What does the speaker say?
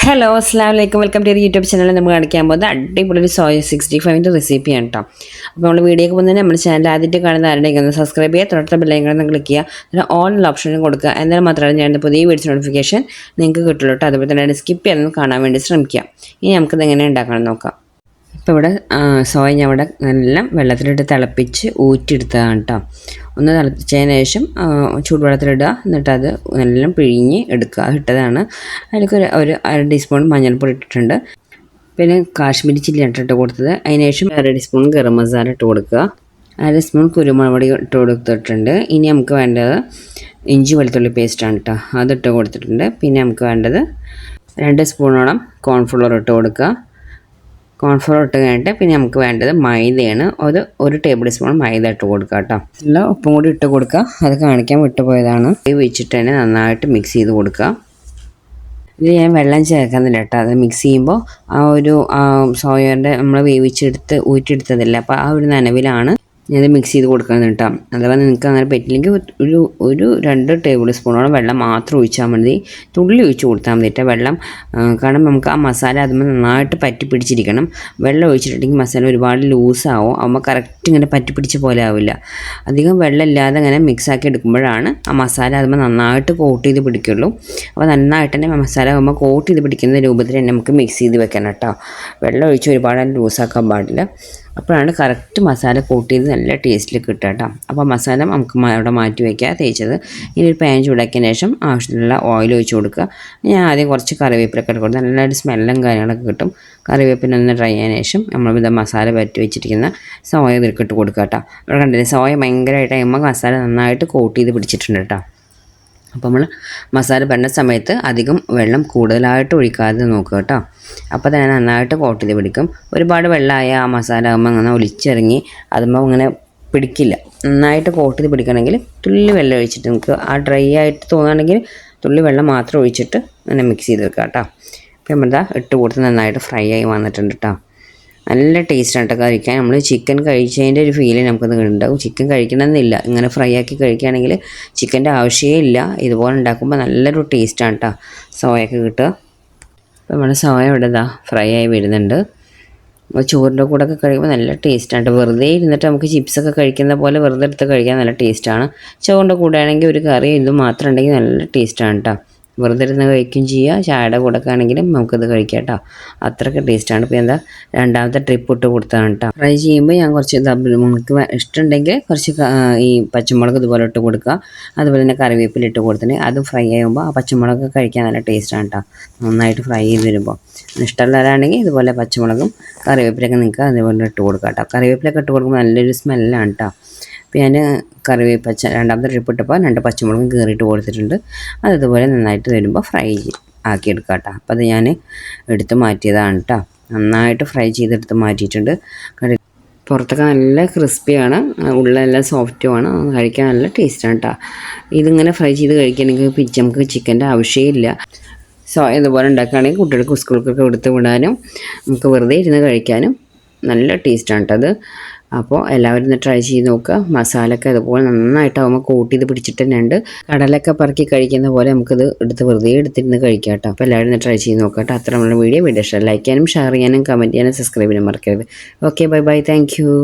Hello അസ്സലാമലൈക്കും welcome to YouTube channel. നമ്മൾ കാണിക്കാൻ പോകുന്നത് അടിപൊളി സോയ 65 റെസിപ്പിയാണ് കേട്ടോ. അപ്പോൾ നമ്മൾ വീഡിയോക്ക് പോകുന്നതിന് നമ്മുടെ ചാനൽ ആദ്യമായിട്ട് കാണുന്ന ആരുടെയും സബ്സ്ക്രൈബ് ചെയ്യുക, തൊട്ടടുത്ത ബെല്ലൈക്കൺ ക്ലിക്ക് ചെയ്യുക, പിന്നെ ഓൾ ഓപ്ഷനും കൊടുക്കുക. എന്നാൽ മാത്രമേ ഞാൻ പുതിയ വീഡിയോസ് നോട്ടിഫിക്കേഷൻ നിങ്ങൾക്ക് കിട്ടുള്ളൂ കേട്ടോ. അതുപോലെ തന്നെ സ്കിപ്പ് ചെയ്യാനൊന്നും കാണാൻ വേണ്ടി ശ്രമിക്കുക. ഇനി നമുക്കിത് എങ്ങനെ ഉണ്ടാക്കണം നോക്കാം. ഇപ്പോൾ ഇവിടെ സോയ ഞാൻ ഇവിടെ നല്ല വെള്ളത്തിലിട്ട് തിളപ്പിച്ച് ഊറ്റിയെടുത്തതാണ് കേട്ടോ. ഒന്ന് തിളപ്പിച്ചതിന് ശേഷം ചൂടുവെള്ളത്തിലിടുക, എന്നിട്ട് അത് നല്ല പിഴിഞ്ഞ് എടുക്കുക. അത് ഇട്ടതാണ്. അതിലേക്ക് ഒരു അര ടീസ്പൂൺ മഞ്ഞൾപ്പൊടി ഇട്ടിട്ടുണ്ട്. പിന്നെ കാശ്മീരി ചില്ലി ഇട്ടിട്ട് കൊടുത്തത്. അതിന് ശേഷം അര ടീസ്പൂൺ ഗരം മസാല ഇട്ട് കൊടുക്കുക. അര സ്പൂൺ കുരുമുളക് പൊടി ഇട്ട് കൊടുത്തിട്ടുണ്ട്. ഇനി നമുക്ക് വേണ്ടത് ഇഞ്ചി വെളുത്തുള്ളി പേസ്റ്റാണ് കേട്ടോ, അതിട്ട് കൊടുത്തിട്ടുണ്ട്. പിന്നെ നമുക്ക് വേണ്ടത് 2 സ്പൂണോളം കോൺഫ്ലവർ ഇട്ട് കൊടുക്കുക. കോൺഫ്ലവർ ഇട്ട് കഴിഞ്ഞിട്ട് പിന്നെ നമുക്ക് വേണ്ടത് മൈദയാണ്. ഒരു ടേബിൾ സ്പൂൺ മൈദ ഇട്ട് കൊടുക്കുക കേട്ടോ. നല്ല ഉപ്പും കൂടി ഇട്ട് കൊടുക്കുക. അത് കാണിക്കാൻ വിട്ടുപോയതാണ്. ഇത് വെച്ചിട്ട് തന്നെ നന്നായിട്ട് മിക്സ് ചെയ്ത് കൊടുക്കുക. ഇത് ഞാൻ വെള്ളം ചേർക്കുന്നില്ല കേട്ടോ. അത് മിക്സ് ചെയ്യുമ്പോൾ സോയയുടെ നമ്മൾ വേവിച്ചെടുത്ത് ഊറ്റിയെടുത്തതല്ല, അപ്പോൾ ആ ഒരു നനവിലാണ് ഞാനത് മിക്സ് ചെയ്ത് കൊടുക്കുന്നത് കേട്ടോ. അഥവാ നിങ്ങൾക്ക് അങ്ങനെ പറ്റില്ലെങ്കിൽ ഒരു 2 ടേബിൾ സ്പൂണോളം വെള്ളം മാത്രം ഒഴിച്ചാൽ മതി. തുള്ളി ഒഴിച്ച് കൊടുത്താൽ മതി കേട്ടോ വെള്ളം. കാരണം നമുക്ക് ആ മസാല അതുമ്പോൾ നന്നായിട്ട് പറ്റി പിടിച്ചിരിക്കണം. വെള്ളം ഒഴിച്ചിട്ടുണ്ടെങ്കിൽ മസാല ഒരുപാട് ലൂസാവും. ആകുമ്പോൾ കറക്റ്റ് ഇങ്ങനെ പറ്റി പിടിച്ച പോലെ ആവില്ല. അധികം വെള്ളം ഇല്ലാതെ ഇങ്ങനെ മിക്സാക്കി എടുക്കുമ്പോഴാണ് ആ മസാല അതുമ്പോൾ നന്നായിട്ട് കോട്ട് ചെയ്ത് പിടിക്കുള്ളൂ. അപ്പോൾ നന്നായിട്ട് തന്നെ മസാല ആകുമ്പോൾ കോട്ട് ചെയ്ത് പിടിക്കുന്ന രൂപത്തിൽ തന്നെ നമുക്ക് മിക്സ് ചെയ്ത് വെക്കണം കേട്ടോ. വെള്ളം ഒഴിച്ച് ഒരുപാട് ലൂസാക്കാൻ പാടില്ല. അപ്പോഴാണ് കറക്റ്റ് മസാല കൂട്ടി ചെയ്ത് നല്ല ടേസ്റ്റിൽ കിട്ടുക കേട്ടോ. അപ്പോൾ മസാല നമുക്ക് അവിടെ മാറ്റി വയ്ക്കുക തേച്ചത്. ഇനി ഒരു പാൻ ചൂടാക്കിയതിന് ശേഷം ആവശ്യത്തിനുള്ള ഓയിൽ ഒഴിച്ച് കൊടുക്കുക. ഞാൻ ആദ്യം കുറച്ച് കറിവേപ്പിലൊക്കെ ഇട്ട് കൊടുത്ത് നല്ലൊരു സ്മെല്ലും കാര്യങ്ങളൊക്കെ കിട്ടും. കറിവേപ്പില ഒന്ന് ഡ്രൈ ആയതിനു ശേഷം നമ്മളിത് മസാല പറ്റി വെച്ചിരിക്കുന്ന സോയ ഇതിൽക്കിട്ട് കൊടുക്കുക കേട്ടോ. അവിടെ കണ്ടില്ലേ, സോയ ഭയങ്കരമായിട്ട് കഴിയുമ്പോൾ മസാല നന്നായിട്ട് കോട്ട് ചെയ്ത് പിടിച്ചിട്ടുണ്ട് കേട്ടോ. അപ്പോൾ നമ്മൾ മസാല പെടുന്ന സമയത്ത് അധികം വെള്ളം കൂടുതലായിട്ട് ഒഴിക്കാതെ നോക്കുക കേട്ടോ. അപ്പോൾ തന്നെ നന്നായിട്ട് കോട്ട് ചെയ്ത് പിടിക്കും. ഒരുപാട് വെള്ളമായ ആ മസാല ആകുമ്പോൾ അങ്ങനെ ഒലിച്ചിറങ്ങി അതുമ്പോൾ അങ്ങനെ പിടിക്കില്ല. നന്നായിട്ട് കോട്ട് ചെയ്ത് പിടിക്കണമെങ്കിൽ തുള്ളി വെള്ളം ഒഴിച്ചിട്ട് നമുക്ക് ആ ഡ്രൈ ആയിട്ട് തോന്നുകയാണെങ്കിൽ തുള്ളി വെള്ളം മാത്രം ഒഴിച്ചിട്ട് അങ്ങനെ മിക്സ് ചെയ്ത് വെക്കുക കേട്ടോ. അപ്പോൾ നമ്മളിതാ ഇട്ട് കൊടുത്ത് നന്നായിട്ട് ഫ്രൈ ആയി വന്നിട്ടുണ്ട് കേട്ടോ. നല്ല ടേസ്റ്റാണ് കേട്ടോ കഴിക്കാൻ. നമ്മൾ ചിക്കൻ കഴിച്ചതിൻ്റെ ഒരു ഫീല് നമുക്കത് ഉണ്ടാകും. ചിക്കൻ കഴിക്കണമെന്നില്ല, ഇങ്ങനെ ഫ്രൈ ആക്കി കഴിക്കുകയാണെങ്കിൽ ചിക്കൻ്റെ ആവശ്യമേ ഇല്ല. ഇതുപോലെ ഉണ്ടാക്കുമ്പോൾ നല്ലൊരു ടേസ്റ്റാണ് കേട്ടോ സോയൊക്കെ കിട്ടുക. അപ്പോൾ നമ്മുടെ സോയ ഇവിടെ ഫ്രൈ ആയി വരുന്നുണ്ട്. അപ്പോൾ ചോറിൻ്റെ കൂടെ ഒക്കെ കഴിക്കുമ്പോൾ നല്ല ടേസ്റ്റാണ്. വെറുതെ ഇരുന്നിട്ട് നമുക്ക് ചിപ്സൊക്കെ കഴിക്കുന്ന പോലെ വെറുതെ എടുത്ത് കഴിക്കാൻ നല്ല ടേസ്റ്റാണ്. ചോറിൻ്റെ കൂടെ ആണെങ്കിൽ ഒരു കറി ഇതും മാത്രം ഉണ്ടെങ്കിൽ നല്ല ടേസ്റ്റാണ് കേട്ടോ. വെറുതെ ഇരുന്ന് കഴിക്കുകയും ചെയ്യുക. ചായയുടെ കൂടെ ഒക്കെ ആണെങ്കിലും നമുക്കത് കഴിക്കാം കേട്ടോ. അത്രയ്ക്ക് ടേസ്റ്റാണ്. ഇപ്പോൾ രണ്ടാമത്തെ ട്രിപ്പ് ഇട്ട് കൊടുത്തതാണ് കേട്ടോ. ഫ്രൈ ചെയ്യുമ്പോൾ ഞാൻ കുറച്ച് നിങ്ങൾക്ക് ഇഷ്ടമുണ്ടെങ്കിൽ കുറച്ച് ഈ പച്ചമുളക് ഇതുപോലെ ഇട്ട് കൊടുക്കുക. അതുപോലെ തന്നെ കറിവേപ്പില ഇട്ട് കൊടുത്തിട്ട് അതും ഫ്രൈ ആകുമ്പോൾ ആ പച്ചമുളകൊക്കെ കഴിക്കാൻ നല്ല ടേസ്റ്റാണ് കേട്ടോ. നന്നായിട്ട് ഫ്രൈ ചെയ്ത് വരുമ്പോൾ ഇഷ്ടമുള്ളവരാണെങ്കിൽ ഇതുപോലെ പച്ചമുളകും കറിവേപ്പിലൊക്കെ നിങ്ങൾക്ക് അതുപോലെ ഇട്ട് കൊടുക്കുക കേട്ടോ. കറിവേപ്പിലൊക്കെ ഇട്ട് കൊടുക്കുമ്പോൾ നല്ലൊരു സ്മെല്ലാണ് കേട്ടോ. അപ്പോൾ ഞാൻ രണ്ടാമത്തെ ട്രിപ്പ് ഇട്ടപ്പോൾ 2 പച്ചമുളകും കീറിയിട്ട് കൊടുത്തിട്ടുണ്ട്. അതുപോലെ നന്നായിട്ട് വരുമ്പോൾ ഫ്രൈ ആക്കിയെടുക്കുക കേട്ടോ. അപ്പോൾ അത് ഞാൻ എടുത്ത് മാറ്റിയതാണ് കേട്ടോ. നന്നായിട്ട് ഫ്രൈ ചെയ്തെടുത്ത് മാറ്റിയിട്ടുണ്ട്. പുറത്തൊക്കെ നല്ല ക്രിസ്പിയാണ്, ഉള്ളെല്ലാം സോഫ്റ്റുമാണ്, കഴിക്കാൻ നല്ല ടേസ്റ്റാണ് കേട്ടോ. ഇതിങ്ങനെ ഫ്രൈ ചെയ്ത് കഴിക്കുകയാണെങ്കിൽ നമുക്ക് ചിക്കൻ്റെ ആവശ്യമില്ല. ഇതുപോലെ ഉണ്ടാക്കുകയാണെങ്കിൽ കുട്ടികൾക്ക് സ്കൂൾക്കൊക്കെ എടുത്ത് വിടാനും നമുക്ക് വെറുതെ ഇരുന്ന് കഴിക്കാനും നല്ല ടേസ്റ്റാണ് കേട്ടോ അത്. അപ്പോൾ എല്ലാവരും ഒന്ന് ട്രൈ ചെയ്ത് നോക്കുക. മസാലയൊക്കെ അതുപോലെ നന്നായിട്ടാകുമ്പോൾ കോട്ട് ചെയ്ത് പിടിച്ചിട്ട് തന്നെ ഉണ്ട്. കടലൊക്കെ പറക്കി കഴിക്കുന്ന പോലെ നമുക്കിത് വെറുതെ എടുത്തിരുന്ന് കഴിക്കാം കേട്ടോ. അപ്പോൾ എല്ലാവരും ഒന്ന് ട്രൈ ചെയ്ത് നോക്കുക കേട്ടോ. അത്രയുള്ള വീഡിയോ ഇഷ്ടം ലൈക്ക് ചെയ്യാനും ഷെയർ ചെയ്യാനും കമൻറ്റ് ചെയ്യാനും സബ്സ്ക്രൈബ് ചെയ്യാനും മറക്കരുത്. Okay, bye bye, thank you.